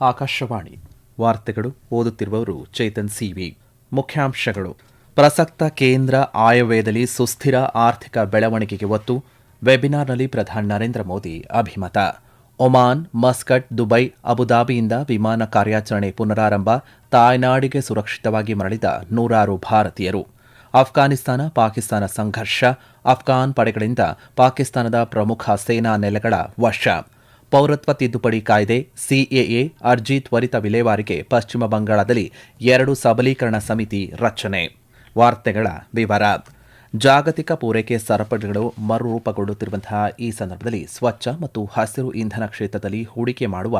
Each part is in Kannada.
ಆಕಾಶವಾಣಿ ವಾರ್ತೆಗಳು ಓದುತ್ತಿರುವವರು ಚೇತನ್ ಸಿವಿ. ಮುಖ್ಯಾಂಶಗಳು: ಪ್ರಸಕ್ತ ಕೇಂದ್ರ ಆಯವ್ಯಯದಲ್ಲಿ ಸುಸ್ಥಿರ ಆರ್ಥಿಕ ಬೆಳವಣಿಗೆಗೆ ಒತ್ತು. ವೆಬಿನಾರ್ನಲ್ಲಿ ಪ್ರಧಾನಿ ನರೇಂದ್ರ ಮೋದಿ ಅಭಿಮತ. ಒಮಾನ್, ಮಸ್ಕಟ್, ದುಬೈ, ಅಬುದಾಬಿಯಿಂದ ವಿಮಾನ ಕಾರ್ಯಾಚರಣೆ ಪುನರಾರಂಭ. ತಾಯ್ನಾಡಿಗೆ ಸುರಕ್ಷಿತವಾಗಿ ಮರಳಿದ ನೂರಾರು ಭಾರತೀಯರು. ಅಫ್ಘಾನಿಸ್ತಾನ ಪಾಕಿಸ್ತಾನ ಸಂಘರ್ಷ. ಅಫ್ಘಾನ್ ಪಡೆಗಳಿಂದ ಪಾಕಿಸ್ತಾನದ ಪ್ರಮುಖ ಸೇನಾ ನೆಲೆಗಳ ವಶ. ಪೌರತ್ವ ತಿದ್ದುಪಡಿ ಕಾಯ್ದೆ ಸಿಎಎ ಅರ್ಜಿ ತ್ವರಿತ ವಿಲೇವಾರಿಗೆ ಪಶ್ಚಿಮ ಬಂಗಾಳದಲ್ಲಿ 2 ಸಬಲೀಕರಣ ಸಮಿತಿ ರಚನೆ. ವಾರ್ತೆಗಳ ವಿವರ. ಜಾಗತಿಕ ಪೂರೈಕೆ ಸರಪಳಿಗಳು ಮರುರೂಪಗೊಳ್ಳುತ್ತಿರುವಂತಹ ಈ ಸಂದರ್ಭದಲ್ಲಿ ಸ್ವಚ್ಛ ಮತ್ತು ಹಸಿರು ಇಂಧನ ಕ್ಷೇತ್ರದಲ್ಲಿ ಹೂಡಿಕೆ ಮಾಡುವ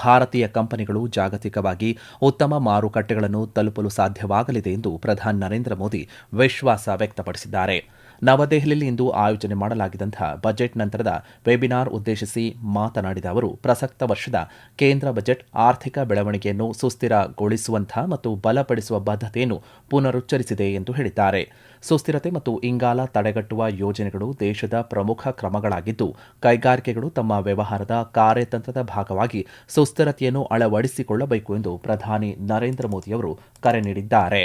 ಭಾರತೀಯ ಕಂಪನಿಗಳು ಜಾಗತಿಕವಾಗಿ ಉತ್ತಮ ಮಾರುಕಟ್ಟೆಗಳನ್ನು ತಲುಪಲು ಸಾಧ್ಯವಾಗಲಿದೆ ಎಂದು ಪ್ರಧಾನಿ ನರೇಂದ್ರ ಮೋದಿ ವಿಶ್ವಾಸ ವ್ಯಕ್ತಪಡಿಸಿದ್ದಾರೆ. ನವದೆಹಲಿಯಲ್ಲಿ ಇಂದು ಆಯೋಜನೆ ಮಾಡಲಾಗಿದ್ದಂತಹ ಬಜೆಟ್ ನಂತರದ ವೆಬಿನಾರ್ ಉದ್ದೇಶಿಸಿ ಮಾತನಾಡಿದ ಅವರು, ಪ್ರಸಕ್ತ ವರ್ಷದ ಕೇಂದ್ರ ಬಜೆಟ್ ಆರ್ಥಿಕ ಬೆಳವಣಿಗೆಯನ್ನು ಸುಸ್ಥಿರಗೊಳಿಸುವಂತಹ ಮತ್ತು ಬಲಪಡಿಸುವ ಬದ್ಧತೆಯನ್ನು ಪುನರುಚ್ಚರಿಸಿದೆ ಎಂದು ಹೇಳಿದ್ದಾರೆ. ಸುಸ್ಥಿರತೆ ಮತ್ತು ಇಂಗಾಲ ತಡೆಗಟ್ಟುವ ಯೋಜನೆಗಳು ದೇಶದ ಪ್ರಮುಖ ಕ್ರಮಗಳಾಗಿದ್ದು, ಕೈಗಾರಿಕೆಗಳು ತಮ್ಮ ವ್ಯವಹಾರದ ಕಾರ್ಯತಂತ್ರದ ಭಾಗವಾಗಿ ಸುಸ್ಥಿರತೆಯನ್ನು ಅಳವಡಿಸಿಕೊಳ್ಳಬೇಕು ಎಂದು ಪ್ರಧಾನಿ ನರೇಂದ್ರ ಮೋದಿಯವರು ಕರೆ ನೀಡಿದ್ದಾರೆ.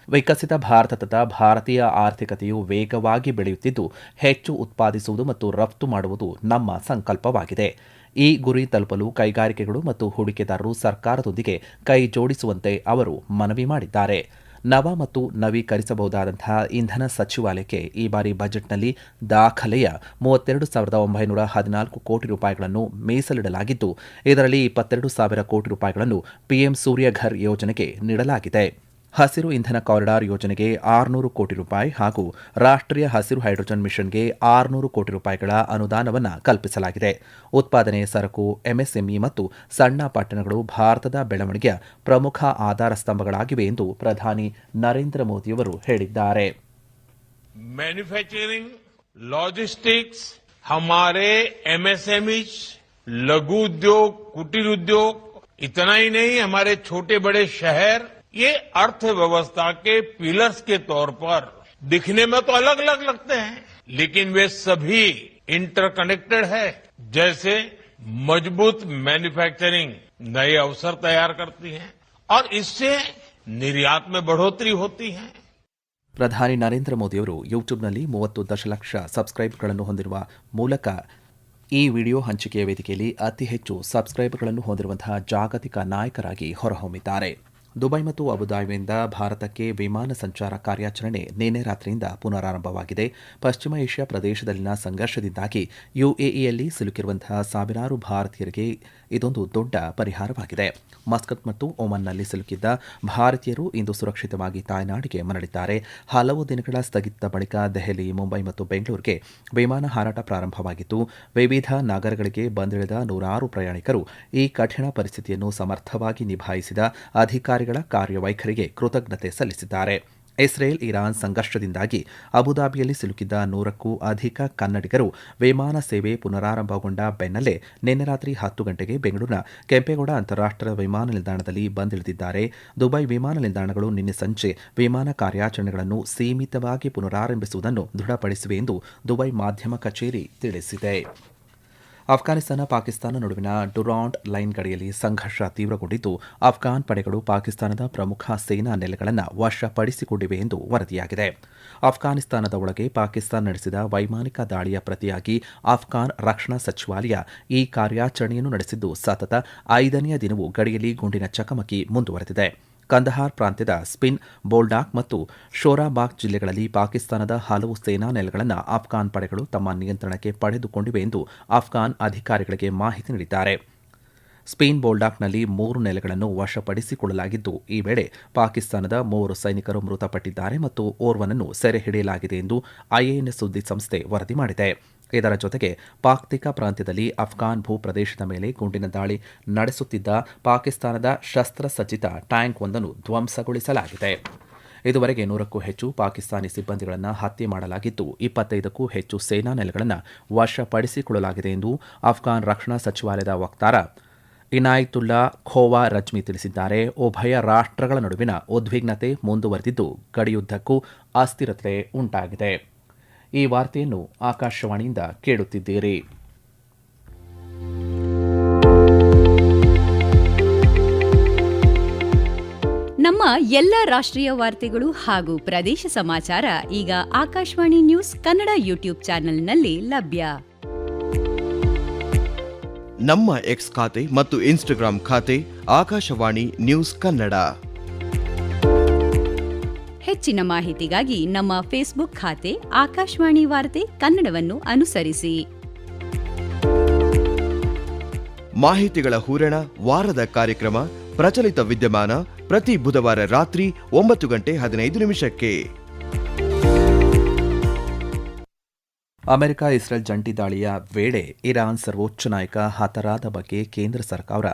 ವಿಕಸಿತ ಭಾರತದ ಭಾರತೀಯ ಆರ್ಥಿಕತೆಯು ವೇಗವಾಗಿ ಬೆಳೆಯುತ್ತಿದ್ದು, ಹೆಚ್ಚು ಉತ್ಪಾದಿಸುವುದು ಮತ್ತು ರಫ್ತು ಮಾಡುವುದು ನಮ್ಮ ಸಂಕಲ್ಪವಾಗಿದೆ. ಈ ಗುರಿ ತಲುಪಲು ಕೈಗಾರಿಕೆಗಳು ಮತ್ತು ಹೂಡಿಕೆದಾರರು ಸರ್ಕಾರದೊಂದಿಗೆ ಕೈ ಜೋಡಿಸುವಂತೆ ಅವರು ಮನವಿ ಮಾಡಿದ್ದಾರೆ. ನವ ಮತ್ತು ನವೀಕರಿಸಬಹುದಾದಂತಹ ಇಂಧನ ಸಚಿವಾಲಯಕ್ಕೆ ಈ ಬಾರಿ ಬಜೆಟ್ನಲ್ಲಿ ದಾಖಲೆಯ 32,914 ಕೋಟಿ ರೂಪಾಯಿಗಳನ್ನು ಮೀಸಲಿಡಲಾಗಿದ್ದು, ಇದರಲ್ಲಿ 22,000 ಕೋಟಿ ರೂಪಾಯಿಗಳನ್ನು ಪಿಎಂ ಸೂರ್ಯಘರ್ ಯೋಜನೆಗೆ ನೀಡಲಾಗಿದೆ. ಹಸಿರು ಇಂಧನ ಕಾರಿಡಾರ್ ಯೋಜನೆಗೆ 600 ಕೋಟಿ ರೂಪಾಯಿ ಹಾಗೂ ರಾಷ್ಟ್ರೀಯ ಹಸಿರು ಹೈಡ್ರೋಜನ್ ಮಿಷನ್ಗೆ 600 ಕೋಟಿ ರೂಪಾಯಿಗಳ ಅನುದಾನವನ್ನು ಕಲ್ಪಿಸಲಾಗಿದೆ. ಉತ್ಪಾದನೆ, ಸರಕು, ಎಂಎಸ್ಎಂಇ ಮತ್ತು ಸಣ್ಣ ಪಟ್ಟಣಗಳು ಭಾರತದ ಬೆಳವಣಿಗೆಯ ಪ್ರಮುಖ ಆಧಾರ ಸ್ತಂಭಗಳಾಗಿವೆ ಎಂದು ಪ್ರಧಾನಿ ನರೇಂದ್ರ ಮೋದಿಯವರು ಹೇಳಿದ್ದಾರೆ. मैन्युफैक्चरिंग, लॉजिस्टिक्स, हमारे एमएसएमई, लघु उद्योग, कुटीर उद्योग, इतना ही नहीं, हमारे छोटे बड़े शहर ये अर्थव्यवस्था के पिलर्स के तौर पर दिखने में तो अलग अलग लगते हैं, लेकिन वे सभी इंटरकनेक्टेड है. जैसे मजबूत मैन्युफैक्चरिंग नए अवसर तैयार करती है और इससे निर्यात में बढ़ोतरी होती है. ಪ್ರಧಾನಿ ನರೇಂದ್ರ ಮೋದಿಯವರು ಯೂಟ್ಯೂಬ್ನಲ್ಲಿ 30 ದಶಲಕ್ಷ ಸಬ್ಸ್ಕ್ರೈಬ್ಗಳನ್ನು ಹೊಂದಿರುವ ಮೂಲಕ ಈ ವಿಡಿಯೋ ಹಂಚಿಕೆಯ ವೇದಿಕೆಯಲ್ಲಿ ಅತಿ ಹೆಚ್ಚು ಸಬ್ಸ್ಕ್ರೈಬ್ಗಳನ್ನು ಹೊಂದಿರುವಂತಹ ಜಾಗತಿಕ ನಾಯಕರಾಗಿ ಹೊರಹೊಮ್ಮಿದ್ದಾರೆ. ದುಬೈ ಮತ್ತು ಅಬುದಾಬಿಯಿಂದ ಭಾರತಕ್ಕೆ ವಿಮಾನ ಸಂಚಾರ ಕಾರ್ಯಾಚರಣೆ ನಿನ್ನೆ ರಾತ್ರಿಯಿಂದ ಪುನರಾರಂಭವಾಗಿದೆ. ಪಶ್ಚಿಮ ಏಷ್ಯಾ ಪ್ರದೇಶದಲ್ಲಿನ ಸಂಘರ್ಷದಿಂದಾಗಿ ಯುಎಇಯಲ್ಲಿ ಸಿಲುಕಿರುವಂತಹ ಸಾವಿರಾರು ಭಾರತೀಯರಿಗೆ ಇದೊಂದು ದೊಡ್ಡ ಪರಿಹಾರವಾಗಿದೆ. ಮಸ್ಕತ್ ಮತ್ತು ಒಮನ್ನಲ್ಲಿ ಸಿಲುಕಿದ್ದ ಭಾರತೀಯರು ಇಂದು ಸುರಕ್ಷಿತವಾಗಿ ತಾಯ್ನಾಡಿಗೆ ಮರಳಿದ್ದಾರೆ. ಹಲವು ದಿನಗಳ ಸ್ಥಗಿತದ ಬಳಿಕ ದೆಹಲಿ, ಮುಂಬೈ ಮತ್ತು ಬೆಂಗಳೂರಿಗೆ ವಿಮಾನ ಹಾರಾಟ ಪ್ರಾರಂಭವಾಗಿತ್ತು. ವಿವಿಧ ನಗರಗಳಿಗೆ ಬಂದಿಳಿದ ನೂರಾರು ಪ್ರಯಾಣಿಕರು ಈ ಕಠಿಣ ಪರಿಸ್ಥಿತಿಯನ್ನು ಸಮರ್ಥವಾಗಿ ನಿಭಾಯಿಸಿದ ಅಧಿಕಾರಿಗಳ ಕಾರ್ಯವೈಖರಿಗೆ ಕೃತಜ್ಞತೆ ಸಲ್ಲಿಸಿದ್ದಾರೆ. ಇಸ್ರೇಲ್ ಇರಾನ್ ಸಂಘರ್ಷದಿಂದಾಗಿ ಅಬುದಾಬಿಯಲ್ಲಿ ಸಿಲುಕಿದ್ದ 100ಕ್ಕೂ ಅಧಿಕ ಕನ್ನಡಿಗರು ವಿಮಾನ ಸೇವೆ ಪುನರಾರಂಭಗೊಂಡ ಬೆನ್ನಲ್ಲೇ ನಿನ್ನೆ ರಾತ್ರಿ 10 ಗಂಟೆಗೆ ಬೆಂಗಳೂರಿನ ಕೆಂಪೇಗೌಡ ಅಂತಾರಾಷ್ಟ್ರೀಯ ವಿಮಾನ ನಿಲ್ದಾಣದಲ್ಲಿ ಬಂದಿಳಿದಿದ್ದಾರೆ. ದುಬೈ ವಿಮಾನ ನಿಲ್ದಾಣಗಳು ನಿನ್ನೆ ಸಂಜೆ ವಿಮಾನ ಕಾರ್ಯಾಚರಣೆಗಳನ್ನು ಸೀಮಿತವಾಗಿ ಪುನರಾರಂಭಿಸುವುದನ್ನು ದೃಢಪಡಿಸಿವೆ ಎಂದು ದುಬೈ ಮಾಧ್ಯಮ ಕಚೇರಿ ತಿಳಿಸಿದೆ. ಅಫ್ಘಾನಿಸ್ತಾನ ಪಾಕಿಸ್ತಾನ ನಡುವಿನ ಡುರಾಂಡ್ ಲೈನ್ ಗಡಿಯಲ್ಲಿ ಸಂಘರ್ಷ ತೀವ್ರಗೊಂಡಿದ್ದು, ಅಫ್ಘಾನ್ ಪಡೆಗಳು ಪಾಕಿಸ್ತಾನದ ಪ್ರಮುಖ ಸೇನಾ ನೆಲೆಗಳನ್ನು ವಶಪಡಿಸಿಕೊಂಡಿವೆ ಎಂದು ವರದಿಯಾಗಿದೆ. ಅಫ್ಘಾನಿಸ್ತಾನದ ಒಳಗೆ ಪಾಕಿಸ್ತಾನ ನಡೆಸಿದ ವೈಮಾನಿಕ ದಾಳಿಯ ಪ್ರತಿಯಾಗಿ ಅಫ್ಘಾನ್ ರಕ್ಷಣಾ ಸಚಿವಾಲಯ ಈ ಕಾರ್ಯಾಚರಣೆಯನ್ನು ನಡೆಸಿದ್ದು, ಸತತ 5ನೇ ದಿನವೂ ಗಡಿಯಲ್ಲಿ ಗುಂಡಿನ ಚಕಮಕಿ ಮುಂದುವರೆದಿದೆ. ಕಂದಹಾರ್ ಪ್ರಾಂತ್ಯದ ಸ್ಪಿನ್, ಬೋಲ್ಡಾಕ್ ಮತ್ತು ಶೋರಾಬಾಗ್ ಜಿಲ್ಲೆಗಳಲ್ಲಿ ಪಾಕಿಸ್ತಾನದ ಹಲವು ಸೇನಾ ನೆಲೆಗಳನ್ನು ಅಫ್ಘಾನ್ ಪಡೆಗಳು ತಮ್ಮ ನಿಯಂತ್ರಣಕ್ಕೆ ಪಡೆದುಕೊಂಡಿವೆ ಎಂದು ಅಫ್ಘಾನ್ ಅಧಿಕಾರಿಗಳಿಗೆ ಮಾಹಿತಿ ನೀಡಿದ್ದಾರೆ. ಸ್ಪಿನ್ ಬೋಲ್ಡಾಕ್ನಲ್ಲಿ 3 ನೆಲೆಗಳನ್ನು ವಶಪಡಿಸಿಕೊಳ್ಳಲಾಗಿದ್ದು, ಈ ವೇಳೆ ಪಾಕಿಸ್ತಾನದ 3 ಸೈನಿಕರು ಮೃತಪಟ್ಟಿದ್ದಾರೆ ಮತ್ತು ಓರ್ವನನ್ನು ಸೆರೆ ಹಿಡಿಯಲಾಗಿದೆ ಎಂದು ಐಎಎನ್ಎಸ್ ಸುದ್ದಿ ಸಂಸ್ಥೆ ವರದಿ ಮಾಡಿದೆ. ಇದರ ಜೊತೆಗೆ ಪಾಕ್ತಿಕಾ ಪ್ರಾಂತ್ಯದಲ್ಲಿ ಅಫ್ಘಾನ್ ಭೂ ಪ್ರದೇಶದ ಮೇಲೆ ಗುಂಡಿನ ದಾಳಿ ನಡೆಸುತ್ತಿದ್ದ ಪಾಕಿಸ್ತಾನದ ಶಸ್ತ್ರಸಜ್ಜಿತ ಟ್ಯಾಂಕ್ ಒಂದನ್ನು ಧ್ವಂಸಗೊಳಿಸಲಾಗಿದೆ. ಇದುವರೆಗೆ 100ಕ್ಕೂ ಹೆಚ್ಚು ಪಾಕಿಸ್ತಾನಿ ಸಿಬ್ಬಂದಿಗಳನ್ನು ಹತ್ಯೆ ಮಾಡಲಾಗಿದ್ದು, 25ಕ್ಕೂ ಹೆಚ್ಚು ಸೇನಾ ನೆಲೆಗಳನ್ನು ವಶಪಡಿಸಿಕೊಳ್ಳಲಾಗಿದೆ ಎಂದು ಅಫ್ಘಾನ್ ರಕ್ಷಣಾ ಸಚಿವಾಲಯದ ವಕ್ತಾರ ಇನಾಯತುಲ್ಲಾ ಖೋವಾ ರಜ್ಮಿ ತಿಳಿಸಿದ್ದಾರೆ. ಉಭಯ ರಾಷ್ಟ್ರಗಳ ನಡುವಿನ ಉದ್ವಿಗ್ನತೆ ಮುಂದುವರೆದಿದ್ದು, ಗಡಿಯುದ್ದಕ್ಕೂ ಅಸ್ಥಿರತೆ ಉಂಟಾಗಿದೆ. ಈ ವಾರ್ತೆಯನ್ನು ಆಕಾಶವಾಣಿಯಿಂದ ಕೇಳುತ್ತಿದ್ದೀರಿ. ನಮ್ಮ ಎಲ್ಲ ರಾಷ್ಟ್ರೀಯ ವಾರ್ತೆಗಳು ಹಾಗೂ ಪ್ರದೇಶ ಸಮಾಚಾರ ಈಗ ಆಕಾಶವಾಣಿ ನ್ಯೂಸ್ ಕನ್ನಡ ಯೂಟ್ಯೂಬ್ ಚಾನೆಲ್ನಲ್ಲಿ ಲಭ್ಯ. ನಮ್ಮ ಎಕ್ಸ್ ಖಾತೆ ಮತ್ತು ಇನ್ಸ್ಟಾಗ್ರಾಂ ಖಾತೆ ಆಕಾಶವಾಣಿ ನ್ಯೂಸ್ ಕನ್ನಡ. ಹೆಚ್ಚಿನ ಮಾಹಿತಿಗಾಗಿ ನಮ್ಮ ಫೇಸ್ಬುಕ್ ಖಾತೆ ಆಕಾಶವಾಣಿ ವಾರ್ತೆ ಕನ್ನಡವನ್ನು ಅನುಸರಿಸಿ. ಮಾಹಿತಿಗಳ ಹೂರಣ, ವಾರದ ಕಾರ್ಯಕ್ರಮ ಪ್ರಚಲಿತ ವಿದ್ಯಮಾನ ಪ್ರತಿ ಬುಧವಾರ ರಾತ್ರಿ 9:15 ಅಮೆರಿಕ ಇಸ್ರೇಲ್ ಜಂಟಿ ದಾಳಿಯ ವೇಳೆ ಇರಾನ್ ಸರ್ವೋಚ್ಚ ನಾಯಕ ಹತರಾದ ಬಗ್ಗೆ ಕೇಂದ್ರ ಸರ್ಕಾರ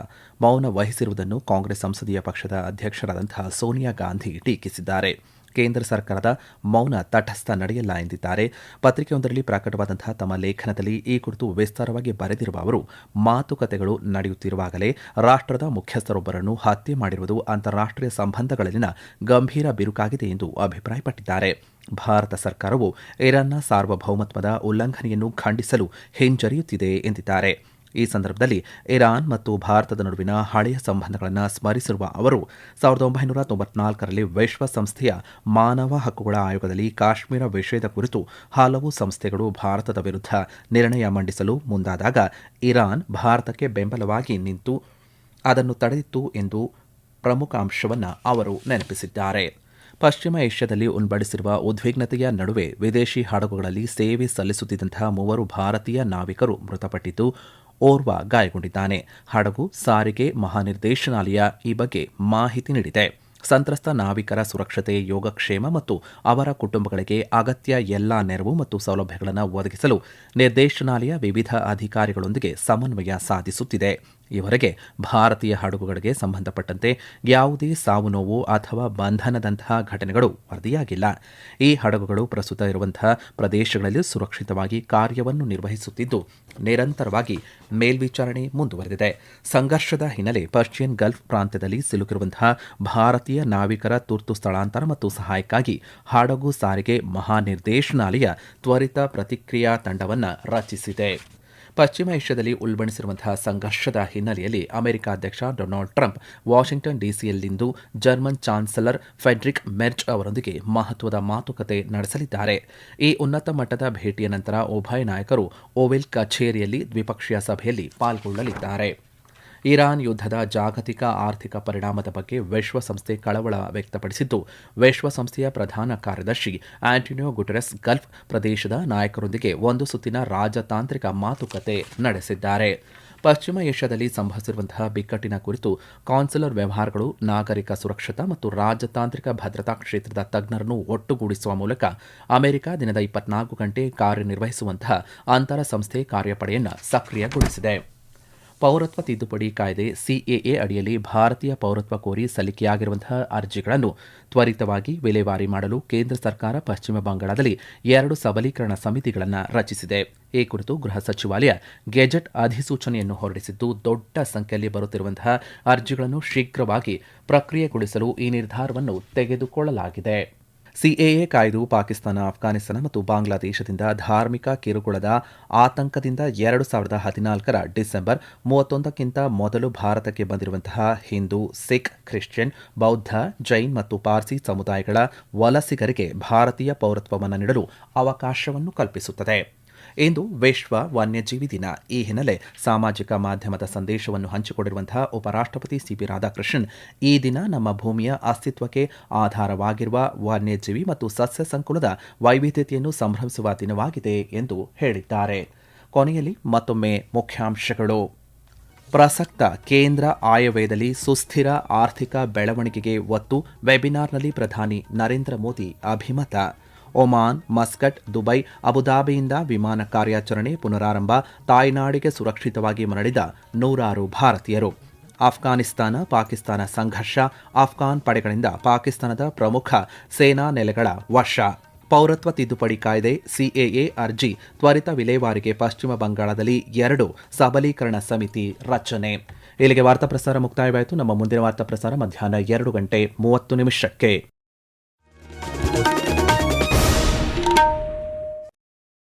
ಮೌನ ವಹಿಸಿರುವುದನ್ನು ಕಾಂಗ್ರೆಸ್ ಸಂಸದೀಯ ಪಕ್ಷದ ಅಧ್ಯಕ್ಷರಾದಂತಹ ಸೋನಿಯಾ ಗಾಂಧಿ ಟೀಕಿಸಿದ್ದಾರೆ. ಕೇಂದ್ರ ಸರ್ಕಾರದ ಮೌನ ತಟಸ್ಥ ನಡೆಯಲ್ಲ ಎಂದಿದ್ದಾರೆ. ಪತ್ರಿಕೆಯೊಂದರಲ್ಲಿ ಪ್ರಕಟವಾದಂತಹ ತಮ್ಮ ಲೇಖನದಲ್ಲಿ ಈ ಕುರಿತು ವಿಸ್ತಾರವಾಗಿ ಬರೆದಿರುವ ಅವರು, ಮಾತುಕತೆಗಳು ನಡೆಯುತ್ತಿರುವಾಗಲೇ ರಾಷ್ಟ್ರದ ಮುಖ್ಯಸ್ಥರೊಬ್ಬರನ್ನು ಹತ್ಯೆ ಮಾಡಿರುವುದು ಅಂತಾರಾಷ್ಟ್ರೀಯ ಸಂಬಂಧಗಳಲ್ಲಿನ ಗಂಭೀರ ಬಿರುಕಾಗಿದೆ ಎಂದು ಅಭಿಪ್ರಾಯಪಟ್ಟಿದ್ದಾರೆ. ಭಾರತ ಸರ್ಕಾರವು ಇರಾನ್ನ ಸಾರ್ವಭೌಮತ್ವದ ಉಲ್ಲಂಘನೆಯನ್ನು ಖಂಡಿಸಲು ಹಿಂಜರಿಯುತ್ತಿದೆ ಎಂದಿದ್ದಾರೆ. ಈ ಸಂದರ್ಭದಲ್ಲಿ ಇರಾನ್ ಮತ್ತು ಭಾರತದ ನಡುವಿನ ಹಳೆಯ ಸಂಬಂಧಗಳನ್ನು ಸ್ಮರಿಸಿರುವ ಅವರು 1994ರಲ್ಲಿ ವಿಶ್ವಸಂಸ್ಥೆಯ ಮಾನವ ಹಕ್ಕುಗಳ ಆಯೋಗದಲ್ಲಿ ಕಾಶ್ಮೀರ ವಿಷಯದ ಕುರಿತು ಹಲವು ಸಂಸ್ಥೆಗಳು ಭಾರತದ ವಿರುದ್ಧ ನಿರ್ಣಯ ಮಂಡಿಸಲು ಮುಂದಾದಾಗ ಇರಾನ್ ಭಾರತಕ್ಕೆ ಬೆಂಬಲವಾಗಿ ನಿಂತು ಅದನ್ನು ತಡೆದಿತ್ತು ಎಂದು ಪ್ರಮುಖ ಅಂಶವನ್ನು ಅವರು ನೆನಪಿಸಿದ್ದಾರೆ. ಪಶ್ಚಿಮ ಏಷ್ಯಾದಲ್ಲಿ ಉಲ್ಬಣಿಸಿರುವ ಉದ್ವಿಗ್ನತೆಯ ನಡುವೆ ವಿದೇಶಿ ಹಡಗುಗಳಲ್ಲಿ ಸೇವೆ ಸಲ್ಲಿಸುತ್ತಿದ್ದಂತಹ 3 ಭಾರತೀಯ ನಾವಿಕರು ಮೃತಪಟ್ಟಿದ್ದು, ಓರ್ವ ಗಾಯಗೊಂಡಿದ್ದಾನೆ. ಹಡಗು ಸಾರಿಗೆ ಮಹಾನಿರ್ದೇಶನಾಲಯ ಈ ಬಗ್ಗೆ ಮಾಹಿತಿ ನೀಡಿದೆ. ಸಂತ್ರಸ್ತ ನಾವಿಕರ ಸುರಕ್ಷತೆ, ಯೋಗಕ್ಷೇಮ ಮತ್ತು ಅವರ ಕುಟುಂಬಗಳಿಗೆ ಅಗತ್ಯ ಎಲ್ಲಾ ನೆರವು ಮತ್ತು ಸೌಲಭ್ಯಗಳನ್ನು ಒದಗಿಸಲು ನಿರ್ದೇಶನಾಲಯ ವಿವಿಧ ಅಧಿಕಾರಿಗಳೊಂದಿಗೆ ಸಮನ್ವಯ ಸಾಧಿಸುತ್ತಿದೆ. ಈವರೆಗೆ ಭಾರತೀಯ ಹಡಗುಗಳಿಗೆ ಸಂಬಂಧಪಟ್ಟಂತೆ ಯಾವುದೇ ಸಾವು ನೋವು ಅಥವಾ ಬಂಧನದಂತಹ ಘಟನೆಗಳು ವರದಿಯಾಗಿಲ್ಲ. ಈ ಹಡಗುಗಳು ಪ್ರಸ್ತುತ ಇರುವಂತಹ ಪ್ರದೇಶಗಳಲ್ಲಿ ಸುರಕ್ಷಿತವಾಗಿ ಕಾರ್ಯವನ್ನು ನಿರ್ವಹಿಸುತ್ತಿದ್ದು, ನಿರಂತರವಾಗಿ ಮೇಲ್ವಿಚಾರಣೆ ಮುಂದುವರೆದಿದೆ. ಸಂಘರ್ಷದ ಹಿನ್ನೆಲೆ ಪರ್ಷಿಯನ್ ಗಲ್ಫ್ ಪ್ರಾಂತ್ಯದಲ್ಲಿ ಸಿಲುಕಿರುವಂತಹ ಭಾರತೀಯ ನಾವಿಕರ ತುರ್ತು ಸ್ಥಳಾಂತರ ಮತ್ತು ಸಹಾಯಕ್ಕಾಗಿ ಹಡಗು ಸಾರಿಗೆ ಮಹಾನಿರ್ದೇಶನಾಲಯ ತ್ವರಿತ ಪ್ರತಿಕ್ರಿಯಾ ತಂಡವನ್ನು ರಚಿಸಿದೆ. ಪಶ್ಚಿಮ ಏಷ್ಯಾದಲ್ಲಿ ಉಲ್ಬಣಿಸಿರುವಂತಹ ಸಂಘರ್ಷದ ಹಿನ್ನೆಲೆಯಲ್ಲಿ ಅಮೆರಿಕ ಅಧ್ಯಕ್ಷ ಡೊನಾಲ್ಡ್ ಟ್ರಂಪ್ ವಾಷಿಂಗ್ಟನ್ ಡಿಸಿಯಲ್ಲಿಂದು ಜರ್ಮನ್ ಚಾನ್ಸಲರ್ ಫೆಡ್ರಿಕ್ ಮೆರ್ಚ್ ಅವರೊಂದಿಗೆ ಮಹತ್ವದ ಮಾತುಕತೆ ನಡೆಸಲಿದ್ದಾರೆ. ಈ ಉನ್ನತ ಮಟ್ಟದ ಭೇಟಿಯ ನಂತರ ಉಭಯ ನಾಯಕರು ಓವೆಲ್ ಕಚೇರಿಯಲ್ಲಿ ದ್ವಿಪಕ್ಷೀಯ ಸಭೆಯಲ್ಲಿ ಪಾಲ್ಗೊಳ್ಳಲಿದ್ದಾರೆ. ಇರಾನ್ ಯುದ್ಧದ ಜಾಗತಿಕ ಆರ್ಥಿಕ ಪರಿಣಾಮದ ಬಗ್ಗೆ ವಿಶ್ವಸಂಸ್ಥೆ ಕಳವಳ ವ್ಯಕ್ತಪಡಿಸಿದ್ದು, ವಿಶ್ವಸಂಸ್ಥೆಯ ಪ್ರಧಾನ ಕಾರ್ಯದರ್ಶಿ ಆಂಟೋನಿಯೋ ಗುಟೆರಸ್ ಗಲ್ಫ್ ಪ್ರದೇಶದ ನಾಯಕರೊಂದಿಗೆ ಒಂದು ಸುತ್ತಿನ ರಾಜತಾಂತ್ರಿಕ ಮಾತುಕತೆ ನಡೆಸಿದ್ದಾರೆ. ಪಶ್ಚಿಮ ಏಷ್ಯಾದಲ್ಲಿ ಸಂಭವಿಸಿರುವಂತಹ ಬಿಕ್ಕಟ್ಟಿನ ಕುರಿತು ಕಾನ್ಸುಲರ್ ವ್ಯವಹಾರಗಳು, ನಾಗರಿಕ ಸುರಕ್ಷತಾ ಮತ್ತು ರಾಜತಾಂತ್ರಿಕ ಭದ್ರತಾ ಕ್ಷೇತ್ರದ ತಜ್ಞರನ್ನು ಒಟ್ಟುಗೂಡಿಸುವ ಮೂಲಕ ಅಮೆರಿಕ ದಿನದ 24 ಗಂಟೆ ಕಾರ್ಯನಿರ್ವಹಿಸುವಂತಹ ಅಂತರ ಸಂಸ್ಥೆ ಕಾರ್ಯಪಡೆಯನ್ನು ಸಕ್ರಿಯಗೊಳಿಸಿದೆ. ಪೌರತ್ವ ತಿದ್ದುಪಡಿ ಕಾಯ್ದೆ ಸಿಎಎ ಅಡಿಯಲ್ಲಿ ಭಾರತೀಯ ಪೌರತ್ವ ಕೋರಿ ಸಲ್ಲಿಕೆಯಾಗಿರುವಂತಹ ಅರ್ಜಿಗಳನ್ನು ತ್ವರಿತವಾಗಿ ವಿಲೇವಾರಿ ಮಾಡಲು ಕೇಂದ್ರ ಸರ್ಕಾರ ಪಶ್ಚಿಮ ಬಂಗಾಳದಲ್ಲಿ 2 ಸಬಲೀಕರಣ ಸಮಿತಿಗಳನ್ನು ರಚಿಸಿದೆ. ಈ ಕುರಿತು ಗೃಹ ಸಚಿವಾಲಯ ಗೆಜೆಟ್ ಅಧಿಸೂಚನೆಯನ್ನು ಹೊರಡಿಸಿದ್ದು, ದೊಡ್ಡ ಸಂಖ್ಯೆಯಲ್ಲಿ ಬರುತ್ತಿರುವಂತಹ ಅರ್ಜಿಗಳನ್ನು ಶೀಘ್ರವಾಗಿ ಪ್ರಕ್ರಿಯೆಗೊಳಿಸಲು ಈ ನಿರ್ಧಾರವನ್ನು ತೆಗೆದುಕೊಳ್ಳಲಾಗಿದೆ. ಸಿಎಎ ಕಾಯ್ದೆಯು ಪಾಕಿಸ್ತಾನ, ಅಫ್ಘಾನಿಸ್ತಾನ ಮತ್ತು ಬಾಂಗ್ಲಾದೇಶದಿಂದ ಧಾರ್ಮಿಕ ಕಿರುಕುಳದ ಆತಂಕದಿಂದ 2014ರ ಡಿಸೆಂಬರ್ 31ಕ್ಕಿಂತ ಮೊದಲು ಭಾರತಕ್ಕೆ ಬಂದಿರುವಂತಹ ಹಿಂದೂ, ಸಿಖ್, ಕ್ರಿಶ್ಚಿಯನ್, ಬೌದ್ಧ, ಜೈನ್ ಮತ್ತು ಪಾರ್ಸಿ ಸಮುದಾಯಗಳ ವಲಸಿಗರಿಗೆ ಭಾರತೀಯ ಪೌರತ್ವವನ್ನು ನೀಡಲು ಅವಕಾಶವನ್ನು ಕಲ್ಪಿಸುತ್ತದೆ. ಇಂದು ವಿಶ್ವ ವನ್ಯಜೀವಿ ದಿನ. ಈ ಹಿನ್ನೆಲೆ ಸಾಮಾಜಿಕ ಮಾಧ್ಯಮದ ಸಂದೇಶವನ್ನು ಹಂಚಿಕೊಂಡಿರುವಂತಹ ಉಪರಾಷ್ಟ್ರಪತಿ ಸಿಪಿ ರಾಧಾಕೃಷ್ಣನ್, ಈ ದಿನ ನಮ್ಮ ಭೂಮಿಯ ಅಸ್ತಿತ್ವಕ್ಕೆ ಆಧಾರವಾಗಿರುವ ವನ್ಯಜೀವಿ ಮತ್ತು ಸಸ್ಯ ಸಂಕುಲದ ವೈವಿಧ್ಯತೆಯನ್ನು ಸಂಭ್ರಮಿಸುವ ದಿನವಾಗಿದೆ ಎಂದು ಹೇಳಿದ್ದಾರೆ. ಕೊನೆಯಲ್ಲಿ ಮತ್ತೊಮ್ಮೆ ಮುಖ್ಯಾಂಶಗಳು. ಪ್ರಸಕ್ತ ಕೇಂದ್ರ ಆಯವ್ಯಯದಲ್ಲಿ ಸುಸ್ಥಿರ ಆರ್ಥಿಕ ಬೆಳವಣಿಗೆಗೆ ಒತ್ತು, ವೆಬಿನಾರ್ನಲ್ಲಿ ಪ್ರಧಾನಿ ನರೇಂದ್ರ ಮೋದಿ ಅಭಿಮತ. ಒಮಾನ್, ಮಸ್ಕಟ್, ದುಬೈ, ಅಬುದಾಬಿಯಿಂದ ವಿಮಾನ ಕಾರ್ಯಾಚರಣೆ ಪುನರಾರಂಭ, ತಾಯ್ನಾಡಿಗೆ ಸುರಕ್ಷಿತವಾಗಿ ಮರಳಿದ 100 ಭಾರತೀಯರು. ಅಫ್ಘಾನಿಸ್ತಾನ ಪಾಕಿಸ್ತಾನ ಸಂಘರ್ಷ, ಅಫ್ಘಾನ್ ಪಡೆಗಳಿಂದ ಪಾಕಿಸ್ತಾನದ ಪ್ರಮುಖ ಸೇನಾ ನೆಲೆಗಳ ವಶ. ಪೌರತ್ವ ತಿದ್ದುಪಡಿ ಕಾಯ್ದೆ ಸಿಎಎ ಅರ್ಜಿ ತ್ವರಿತ ವಿಲೇವಾರಿಗೆ ಪಶ್ಚಿಮ ಬಂಗಾಳದಲ್ಲಿ 2 ಸಬಲೀಕರಣ ಸಮಿತಿ ರಚನೆ. ಇಲ್ಲಿಗೆ ವಾರ್ತಾ ಪ್ರಸಾರ ಮುಕ್ತಾಯವಾಯಿತು. ನಮ್ಮ ಮುಂದಿನ ವಾರ್ತಾ ಪ್ರಸಾರ ಮಧ್ಯಾಹ್ನ 2:30